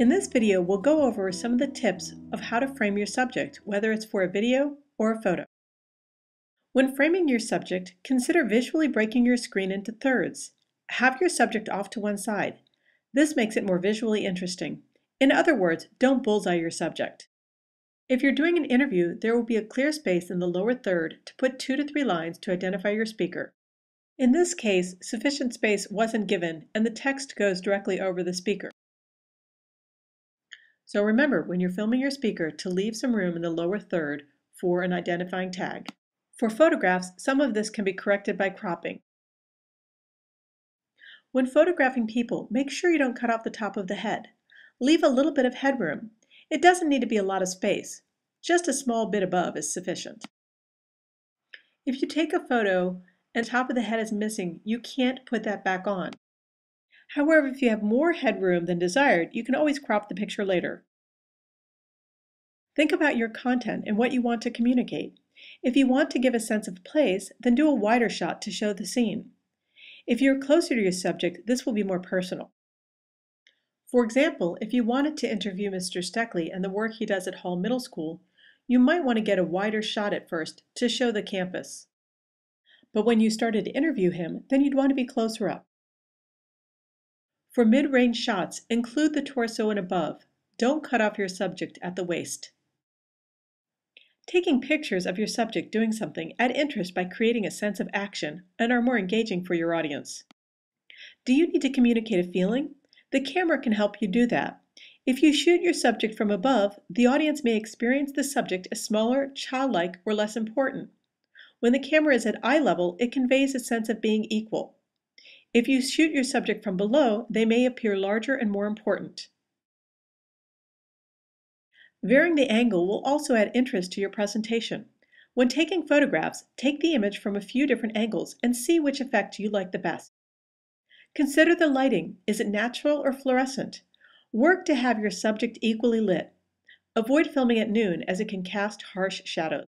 In this video, we'll go over some of the tips of how to frame your subject, whether it's for a video or a photo. When framing your subject, consider visually breaking your screen into thirds. Have your subject off to one side. This makes it more visually interesting. In other words, don't bullseye your subject. If you're doing an interview, there will be a clear space in the lower third to put 2 to 3 lines to identify your speaker. In this case, sufficient space wasn't given and the text goes directly over the speaker. So remember, when you're filming your speaker, to leave some room in the lower third for an identifying tag. For photographs, some of this can be corrected by cropping. When photographing people, make sure you don't cut off the top of the head. Leave a little bit of headroom. It doesn't need to be a lot of space. Just a small bit above is sufficient. If you take a photo and the top of the head is missing, you can't put that back on. However, if you have more headroom than desired, you can always crop the picture later. Think about your content and what you want to communicate. If you want to give a sense of place, then do a wider shot to show the scene. If you're closer to your subject, this will be more personal. For example, if you wanted to interview Mr. Steckley and the work he does at Hall Middle School, you might want to get a wider shot at first to show the campus. But when you started to interview him, then you'd want to be closer up. For mid-range shots, include the torso and above. Don't cut off your subject at the waist. Taking pictures of your subject doing something add interest by creating a sense of action and are more engaging for your audience. Do you need to communicate a feeling? The camera can help you do that. If you shoot your subject from above, the audience may experience the subject as smaller, childlike, or less important. When the camera is at eye level, it conveys a sense of being equal. If you shoot your subject from below, they may appear larger and more important. Varying the angle will also add interest to your presentation. When taking photographs, take the image from a few different angles and see which effect you like the best. Consider the lighting. Is it natural or fluorescent? Work to have your subject equally lit. Avoid filming at noon as it can cast harsh shadows.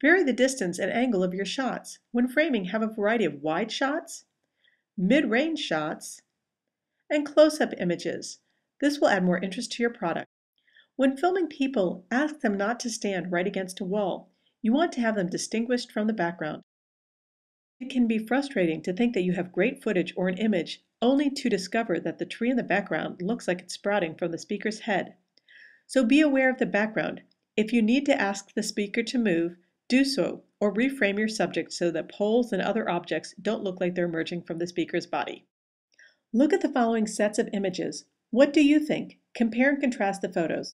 Vary the distance and angle of your shots. When framing, have a variety of wide shots, mid-range shots, and close-up images. This will add more interest to your product. When filming people, ask them not to stand right against a wall. You want to have them distinguished from the background. It can be frustrating to think that you have great footage or an image, only to discover that the tree in the background looks like it's sprouting from the speaker's head. So be aware of the background. If you need to ask the speaker to move, do so, or reframe your subject so that poles and other objects don't look like they're emerging from the speaker's body. Look at the following sets of images. What do you think? Compare and contrast the photos.